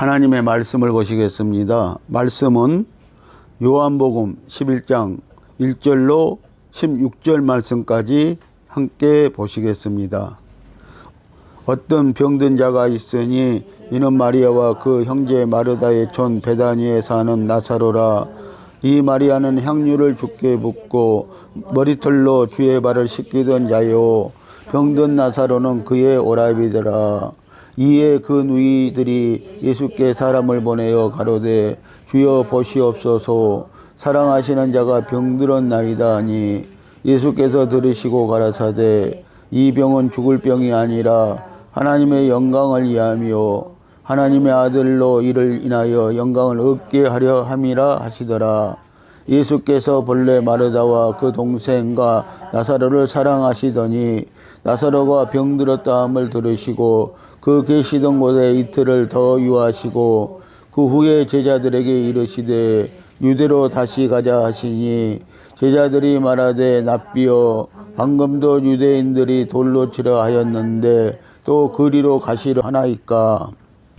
하나님의 말씀을 보시겠습니다. 말씀은 요한복음 11장 1절로 16절 말씀까지 함께 보시겠습니다. 어떤 병든 자가 있으니 이는 마리아와 그 형제 마르다의 촌 베다니에 사는 나사로라. 이 마리아는 향유를 주께 붓고 머리털로 주의 발을 씻기던 자요, 병든 나사로는 그의 오라비더라. 이에 그 누이들이 예수께 사람을 보내어 가로되 주여 보시옵소서, 사랑하시는 자가 병들었나이다 하니, 예수께서 들으시고 가라사대 이 병은 죽을 병이 아니라 하나님의 영광을 위함이요 하나님의 아들로 이를 인하여 영광을 얻게 하려 함이라 하시더라. 예수께서 본래 마르다와 그 동생과 나사로를 사랑하시더니 나사로가 병들었다 함을 들으시고 그 계시던 곳에 이틀을 더 유하시고 그 후에 제자들에게 이르시되 유대로 다시 가자 하시니, 제자들이 말하되 납비여 방금도 유대인들이 돌로 치려 하였는데 또 그리로 가시려 하나이까?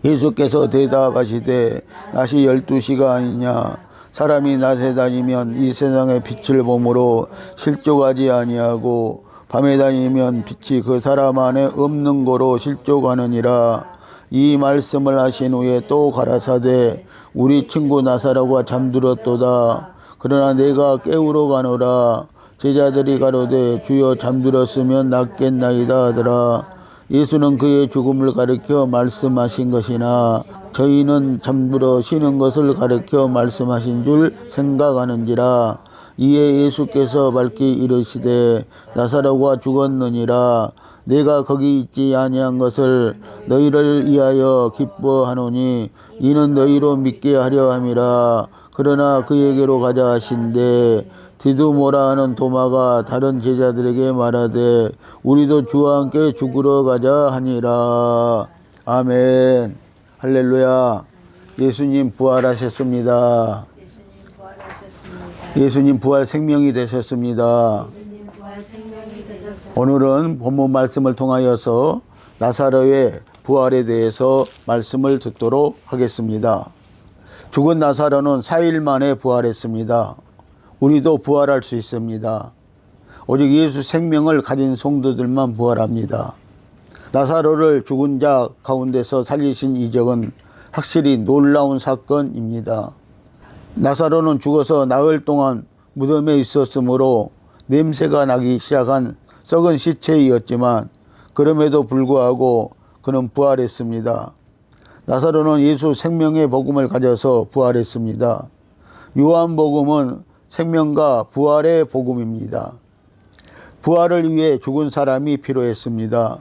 예수께서 대답하시되 낮이 12시가 아니냐? 사람이 낮에 다니면 이 세상의 빛을 보므로 실족하지 아니하고 밤에 다니면 빛이 그 사람 안에 없는 거로 실족하느니라. 이 말씀을 하신 후에 또 가라사대 우리 친구 나사로가 잠들었도다. 그러나 내가 깨우러 가노라. 제자들이 가로되 주여 잠들었으면 낫겠나이다 하더라. 예수는 그의 죽음을 가리켜 말씀하신 것이나 저희는 잠들어 쉬는 것을 가리켜 말씀하신 줄 생각하는지라. 이에 예수께서 밝히 이르시되 나사로가 죽었느니라. 내가 거기 있지 아니한 것을 너희를 위하여 기뻐하노니 이는 너희로 믿게 하려 함이라. 그러나 그에게로 가자 하신대 디두모라 하는 도마가 다른 제자들에게 말하되 우리도 주와 함께 죽으러 가자 하니라. 아멘. 할렐루야. 예수님 부활하셨습니다. 예수님 부활 생명이 되셨습니다. 오늘은 본문 말씀을 통하여서 나사로의 부활에 대해서 말씀을 듣도록 하겠습니다. 죽은 나사로는 4일 만에 부활했습니다. 우리도 부활할 수 있습니다. 오직 예수 생명을 가진 성도들만 부활합니다. 나사로를 죽은 자 가운데서 살리신 이적은 확실히 놀라운 사건입니다. 나사로는 죽어서 나흘 동안 무덤에 있었으므로 냄새가 나기 시작한 썩은 시체이었지만 그럼에도 불구하고 그는 부활했습니다. 나사로는 예수 생명의 복음을 가져서 부활했습니다. 요한복음은 생명과 부활의 복음입니다. 부활을 위해 죽은 사람이 필요했습니다.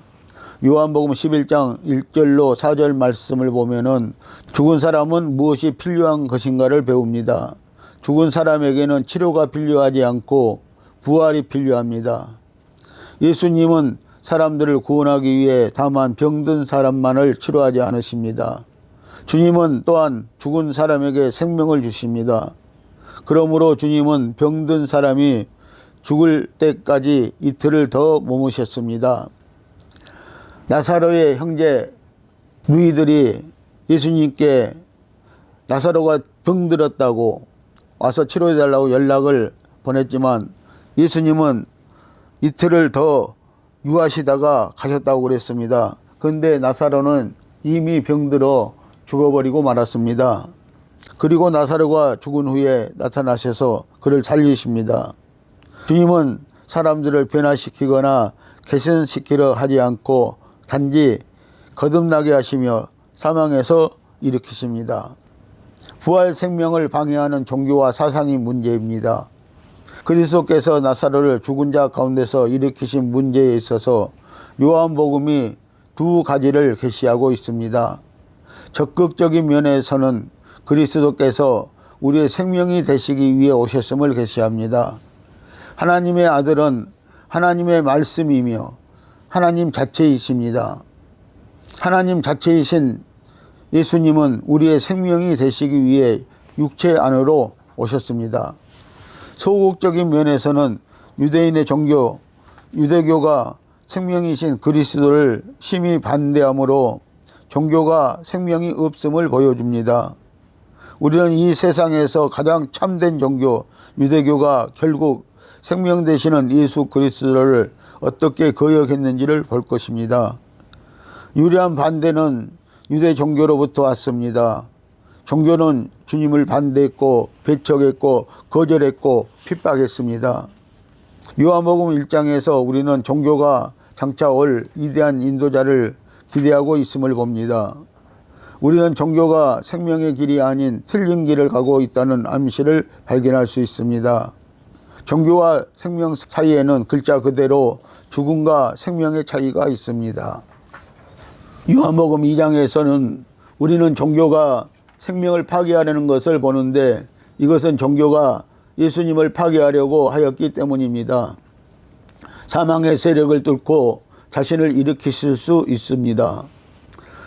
요한복음 11장 1절로 4절 말씀을 보면은 죽은 사람은 무엇이 필요한 것인가를 배웁니다. 죽은 사람에게는 치료가 필요하지 않고 부활이 필요합니다. 예수님은 사람들을 구원하기 위해 다만 병든 사람만을 치료하지 않으십니다. 주님은 또한 죽은 사람에게 생명을 주십니다. 그러므로 주님은 병든 사람이 죽을 때까지 이틀을 더 머무셨습니다. 나사로의 형제 누이들이 예수님께 나사로가 병들었다고 와서 치료해달라고 연락을 보냈지만 예수님은 이틀을 더 유하시다가 가셨다고 그랬습니다. 그런데 나사로는 이미 병들어 죽어버리고 말았습니다. 그리고 나사로가 죽은 후에 나타나셔서 그를 살리십니다. 주님은 사람들을 변화시키거나 개선시키려 하지 않고 단지 거듭나게 하시며 사망에서 일으키십니다. 부활 생명을 방해하는 종교와 사상이 문제입니다. 그리스도께서 나사로를 죽은 자 가운데서 일으키신 문제에 있어서 요한복음이 두 가지를 계시하고 있습니다. 적극적인 면에서는 그리스도께서 우리의 생명이 되시기 위해 오셨음을 계시합니다. 하나님의 아들은 하나님의 말씀이며 하나님 자체이십니다. 하나님 자체이신 예수님은 우리의 생명이 되시기 위해 육체 안으로 오셨습니다. 소극적인 면에서는 유대인의 종교, 유대교가 생명이신 그리스도를 심히 반대하므로 종교가 생명이 없음을 보여줍니다. 우리는 이 세상에서 가장 참된 종교 유대교가 결국 생명 되시는 예수 그리스도를 어떻게 거역했는지를 볼 것입니다. 유리한 반대는 유대 종교로부터 왔습니다. 종교는 주님을 반대했고 배척했고 거절했고 핍박했습니다. 요한복음 1장에서 우리는 종교가 장차 올 위대한 인도자를 기대하고 있음을 봅니다. 우리는 종교가 생명의 길이 아닌 틀린 길을 가고 있다는 암시를 발견할 수 있습니다. 종교와 생명 사이에는 글자 그대로 죽음과 생명의 차이가 있습니다. 요한복음 2장에서는 우리는 종교가 생명을 파괴하려는 것을 보는데 이것은 종교가 예수님을 파괴하려고 하였기 때문입니다. 사망의 세력을 뚫고 자신을 일으키실 수 있습니다.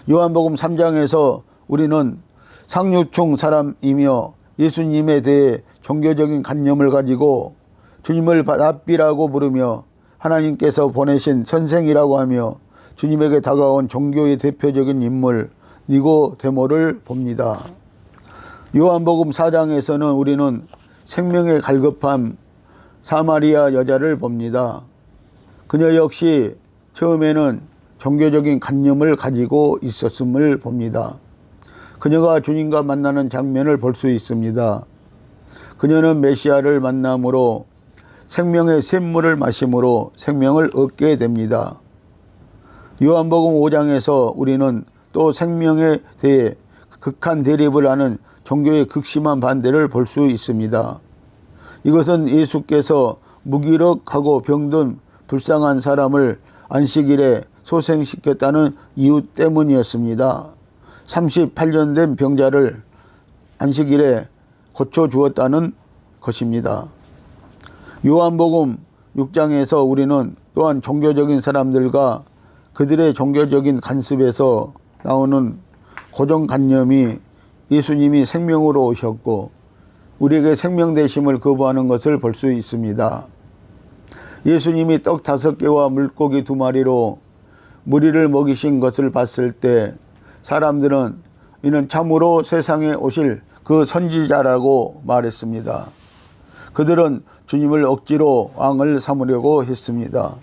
요한복음 3장에서 우리는 상류층 사람이며 예수님에 대해 종교적인 관념을 가지고 주님을 랍비라고 부르며 하나님께서 보내신 선생이라고 하며 주님에게 다가온 종교의 대표적인 인물 니고데모를 봅니다. 요한복음 4장에서는 우리는 생명의 갈급함 사마리아 여자를 봅니다. 그녀 역시 처음에는 종교적인 관념을 가지고 있었음을 봅니다. 그녀가 주님과 만나는 장면을 볼 수 있습니다. 그녀는 메시아를 만남으로 생명의 샘물을 마심으로 생명을 얻게 됩니다. 요한복음 5장에서 우리는 또 생명에 대해 극한 대립을 하는 종교의 극심한 반대를 볼 수 있습니다. 이것은 예수께서 무기력하고 병든 불쌍한 사람을 안식일에 소생시켰다는 이유 때문이었습니다. 38년 된 병자를 안식일에 고쳐주었다는 것입니다. 요한복음 6장에서 우리는 또한 종교적인 사람들과 그들의 종교적인 간섭에서 나오는 고정관념이 예수님이 생명으로 오셨고 우리에게 생명 되심을 거부하는 것을 볼 수 있습니다. 예수님이 떡 5개와 물고기 2마리로 무리를 먹이신 것을 봤을 때 사람들은 이는 참으로 세상에 오실 그 선지자라고 말했습니다. 그들은 주님을 억지로 왕을 삼으려고 했습니다.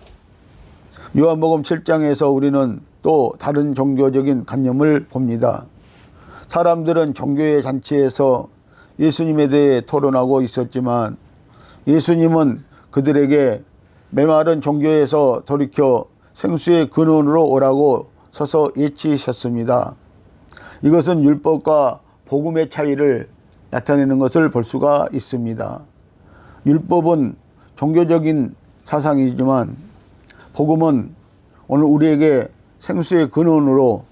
요한복음 7장에서 우리는 또 다른 종교적인 관념을 봅니다. 사람들은 종교의 잔치에서 예수님에 대해 토론하고 있었지만 예수님은 그들에게 메마른 종교에서 돌이켜 생수의 근원으로 오라고 서서 외치셨습니다. 이것은 율법과 복음의 차이를 나타내는 것을 볼 수가 있습니다. 율법은 종교적인 사상이지만 복음은 오늘 우리에게 생수의 근원으로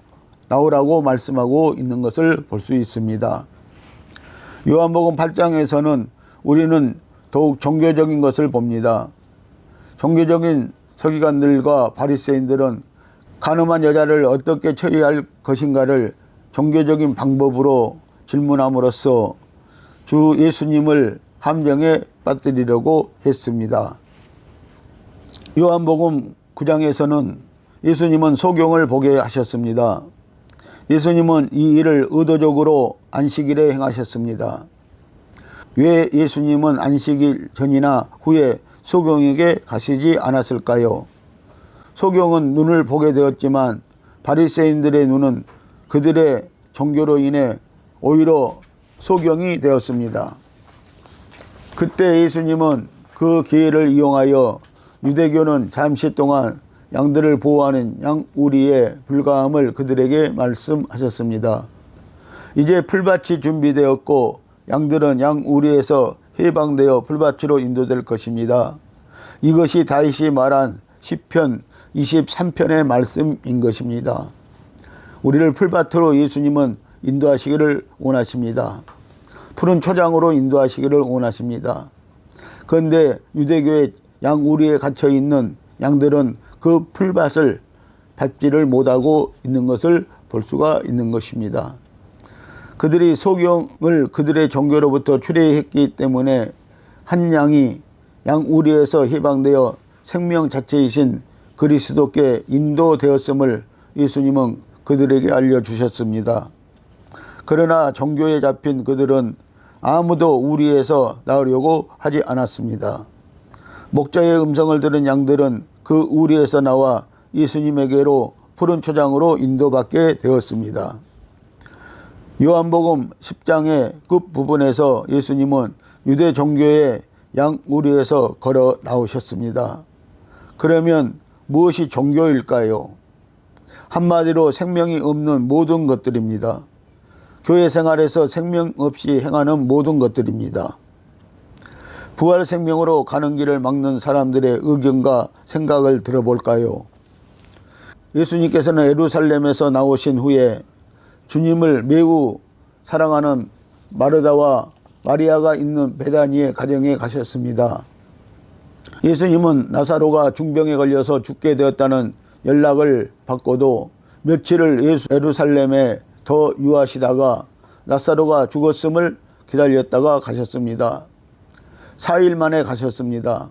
나오라고 말씀하고 있는 것을 볼 수 있습니다. 요한복음 8장에서는 우리는 더욱 종교적인 것을 봅니다. 종교적인 서기관들과 바리새인들은 간음한 여자를 어떻게 처리할 것인가를 종교적인 방법으로 질문함으로써 주 예수님을 함정에 빠뜨리려고 했습니다. 요한복음 9장에서는 예수님은 소경을 보게 하셨습니다. 예수님은 이 일을 의도적으로 안식일에 행하셨습니다. 왜 예수님은 안식일 전이나 후에 소경에게 가시지 않았을까요? 소경은 눈을 보게 되었지만 바리새인들의 눈은 그들의 종교로 인해 오히려 소경이 되었습니다. 그때 예수님은 그 기회를 이용하여 유대교는 잠시 동안 양들을 보호하는 양우리에 불과함을 그들에게 말씀하셨습니다. 이제 풀밭이 준비되었고 양들은 양우리에서 해방되어 풀밭으로 인도될 것입니다. 이것이 다윗이 말한 시편 23편의 말씀인 것입니다. 우리를 풀밭으로 예수님은 인도하시기를 원하십니다. 푸른 초장으로 인도하시기를 원하십니다. 그런데 유대교의 양우리에 갇혀있는 양들은 그 풀밭을 밟지를 못하고 있는 것을 볼 수가 있는 것입니다. 그들이 소경을 그들의 종교로부터 출애했기 때문에 한 양이 양우리에서 해방되어 생명 자체이신 그리스도께 인도되었음을 예수님은 그들에게 알려주셨습니다. 그러나 종교에 잡힌 그들은 아무도 우리에서 나으려고 하지 않았습니다. 목자의 음성을 들은 양들은 그 우리에서 나와 예수님에게로 푸른 초장으로 인도받게 되었습니다. 요한복음 10장의 끝부분에서 예수님은 유대 종교의 양우리에서 걸어 나오셨습니다. 그러면 무엇이 종교일까요? 한마디로 생명이 없는 모든 것들입니다. 교회 생활에서 생명 없이 행하는 모든 것들입니다. 부활 생명으로 가는 길을 막는 사람들의 의견과 생각을 들어볼까요? 예수님께서는 예루살렘에서 나오신 후에 주님을 매우 사랑하는 마르다와 마리아가 있는 베다니의 가정에 가셨습니다. 예수님은 나사로가 중병에 걸려서 죽게 되었다는 연락을 받고도 며칠을 예루살렘에 더 유하시다가 나사로가 죽었음을 기다렸다가 가셨습니다. 4일 만에 가셨습니다.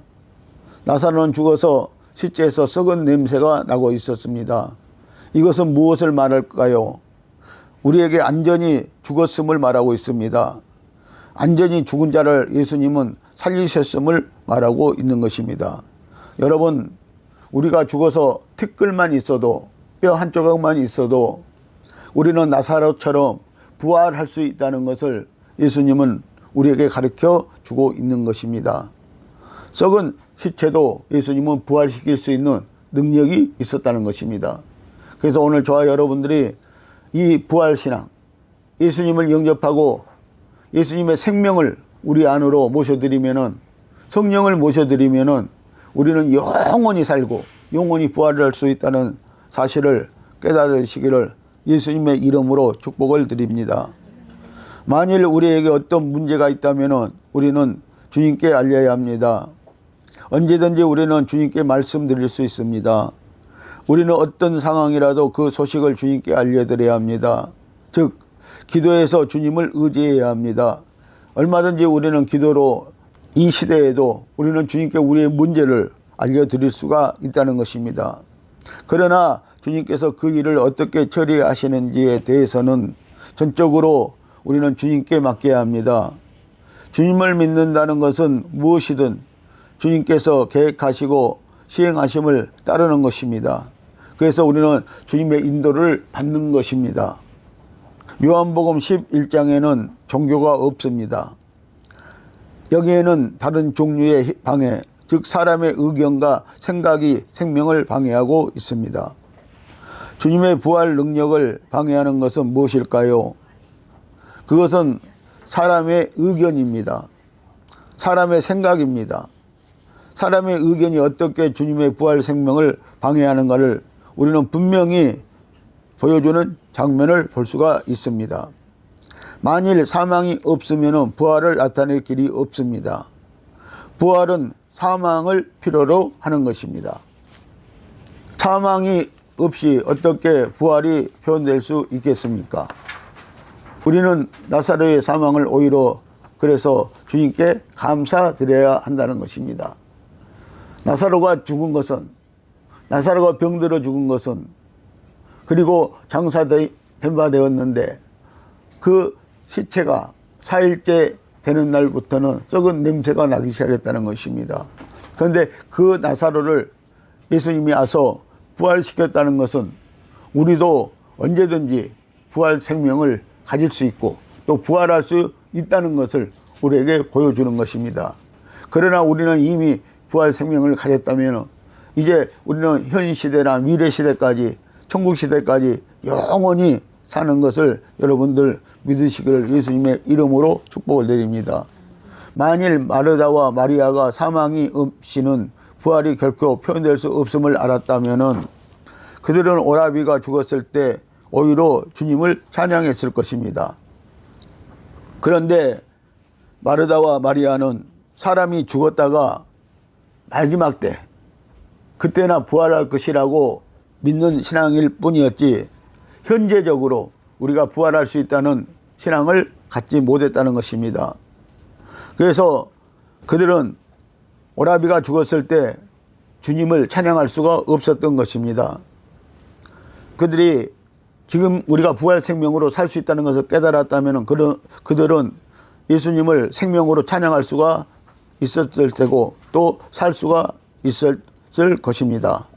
나사로는 죽어서 시체에서 썩은 냄새가 나고 있었습니다. 이것은 무엇을 말할까요? 우리에게 안전히 죽었음을 말하고 있습니다. 안전히 죽은 자를 예수님은 살리셨음을 말하고 있는 것입니다. 여러분, 우리가 죽어서 티끌만 있어도, 뼈 한 조각만 있어도 우리는 나사로처럼 부활할 수 있다는 것을 예수님은 우리에게 가르쳐 주고 있는 것입니다. 썩은 시체도 예수님은 부활시킬 수 있는 능력이 있었다는 것입니다. 그래서 오늘 저와 여러분들이 이 부활신앙, 예수님을 영접하고 예수님의 생명을 우리 안으로 모셔드리면은, 성령을 모셔드리면은 우리는 영원히 살고 영원히 부활할 수 있다는 사실을 깨달으시기를 예수님의 이름으로 축복을 드립니다. 만일 우리에게 어떤 문제가 있다면 우리는 주님께 알려야 합니다. 언제든지 우리는 주님께 말씀드릴 수 있습니다. 우리는 어떤 상황이라도 그 소식을 주님께 알려드려야 합니다. 즉 기도해서 주님을 의지해야 합니다. 얼마든지 우리는 기도로 이 시대에도 우리는 주님께 우리의 문제를 알려드릴 수가 있다는 것입니다. 그러나 주님께서 그 일을 어떻게 처리하시는지에 대해서는 전적으로 우리는 주님께 맡겨야 합니다. 주님을 믿는다는 것은 무엇이든 주님께서 계획하시고 시행하심을 따르는 것입니다. 그래서 우리는 주님의 인도를 받는 것입니다. 요한복음 11장에는 종교가 없습니다. 여기에는 다른 종류의 방해, 즉 사람의 의견과 생각이 생명을 방해하고 있습니다. 주님의 부활 능력을 방해하는 것은 무엇일까요? 그것은 사람의 의견입니다. 사람의 생각입니다. 사람의 의견이 어떻게 주님의 부활 생명을 방해하는가를 우리는 분명히 보여주는 장면을 볼 수가 있습니다. 만일 사망이 없으면 부활을 나타낼 길이 없습니다. 부활은 사망을 필요로 하는 것입니다. 사망이 없이 어떻게 부활이 표현될 수 있겠습니까? 우리는 나사로의 사망을 오히려 그래서 주님께 감사드려야 한다는 것입니다. 나사로가 죽은 것은, 나사로가 병들어 죽은 것은, 그리고 장사된 바 되었는데 그 시체가 4일째 되는 날부터는 썩은 냄새가 나기 시작했다는 것입니다. 그런데 그 나사로를 예수님이 와서 부활시켰다는 것은 우리도 언제든지 부활 생명을 가질 수 있고 또 부활할 수 있다는 것을 우리에게 보여주는 것입니다. 그러나 우리는 이미 부활 생명을 가졌다면 이제 우리는 현 시대나 미래 시대까지 천국 시대까지 영원히 사는 것을 여러분들 믿으시기를 예수님의 이름으로 축복을 드립니다. 만일 마르다와 마리아가 사망이 없이는 부활이 결코 표현될 수 없음을 알았다면 그들은 오라비가 죽었을 때 오히려 주님을 찬양했을 것입니다. 그런데 마르다와 마리아는 사람이 죽었다가 마지막 때 그때나 부활할 것이라고 믿는 신앙일 뿐이었지 현재적으로 우리가 부활할 수 있다는 신앙을 갖지 못했다는 것입니다. 그래서 그들은 오라비가 죽었을 때 주님을 찬양할 수가 없었던 것입니다. 그들이 지금 우리가 부활 생명으로 살 수 있다는 것을 깨달았다면 그들은 예수님을 생명으로 찬양할 수가 있었을 테고 또 살 수가 있었을 것입니다.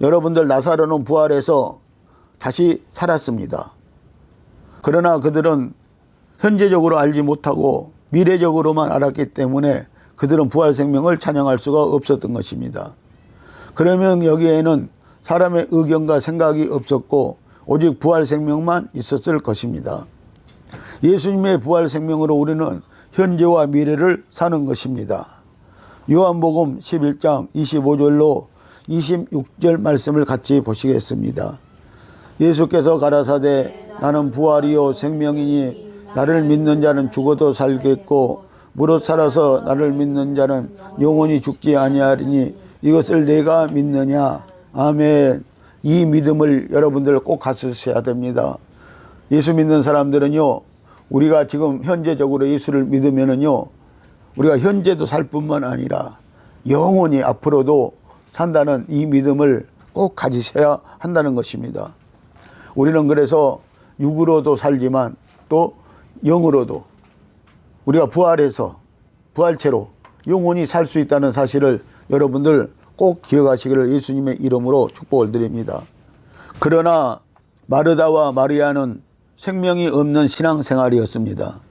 여러분들, 나사로는 부활해서 다시 살았습니다. 그러나 그들은 현재적으로 알지 못하고 미래적으로만 알았기 때문에 그들은 부활 생명을 찬양할 수가 없었던 것입니다. 그러면 여기에는 사람의 의견과 생각이 없었고 오직 부활 생명만 있었을 것입니다. 예수님의 부활 생명으로 우리는 현재와 미래를 사는 것입니다. 요한복음 11장 25절로 26절 말씀을 같이 보시겠습니다. 예수께서 가라사대 나는 부활이요 생명이니 나를 믿는 자는 죽어도 살겠고 무릇 살아서 나를 믿는 자는 영원히 죽지 아니하리니 이것을 내가 믿느냐. 아멘. 이 믿음을 여러분들 꼭 가지셔야 됩니다. 예수 믿는 사람들은요, 우리가 지금 현재적으로 예수를 믿으면은요, 우리가 현재도 살 뿐만 아니라 영원히 앞으로도 산다는 이 믿음을 꼭 가지셔야 한다는 것입니다. 우리는 그래서 육으로도 살지만 또 영으로도 우리가 부활해서 부활체로 영원히 살 수 있다는 사실을 여러분들 꼭 기억하시기를 예수님의 이름으로 축복을 드립니다. 그러나 마르다와 마리아는 생명이 없는 신앙생활이었습니다.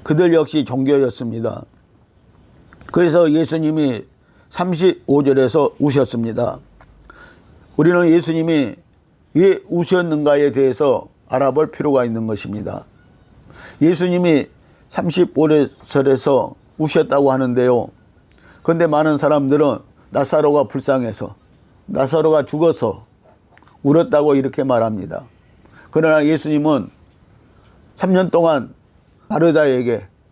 그들 역시 종교였습니다. 그래서 예수님이 35절에서 우셨습니다. 우리는 예수님이 왜 우셨는가에 대해서 알아볼 필요가 있는 것입니다. 예수님이 35절에서 우셨다고 하는데요. 그런데 많은 사람들은 나사로가 불쌍해서, 나사로가 죽어서 울었다고 이렇게 말합니다. 그러나 예수님은 3년 동안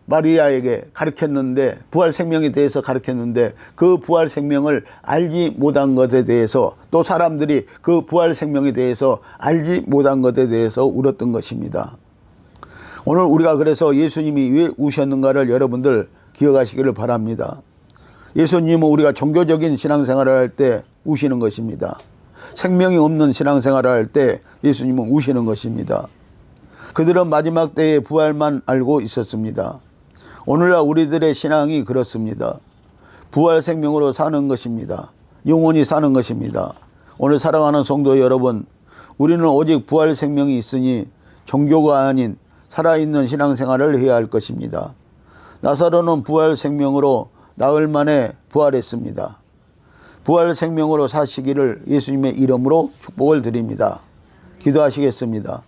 마리아에게 가르쳤는데, 부활 생명에 대해서 가르쳤는데 그 부활 생명을 알지 못한 것에 대해서, 또 사람들이 그 부활 생명에 대해서 알지 못한 것에 대해서 울었던 것입니다. 오늘 우리가 그래서 예수님이 왜 우셨는가를 여러분들 기억하시기를 바랍니다. 예수님은 우리가 종교적인 신앙생활을 할 때 우시는 것입니다. 생명이 없는 신앙생활을 할 때 예수님은 우시는 것입니다. 그들은 마지막 때의 부활만 알고 있었습니다. 오늘날 우리들의 신앙이 그렇습니다. 부활 생명으로 사는 것입니다. 영원히 사는 것입니다. 오늘 사랑하는 성도 여러분, 우리는 오직 부활 생명이 있으니 종교가 아닌 살아있는 신앙생활을 해야 할 것입니다. 나사로는 부활 생명으로 나흘 만에 부활했습니다. 부활 생명으로 사시기를 예수님의 이름으로 축복을 드립니다. 기도하시겠습니다.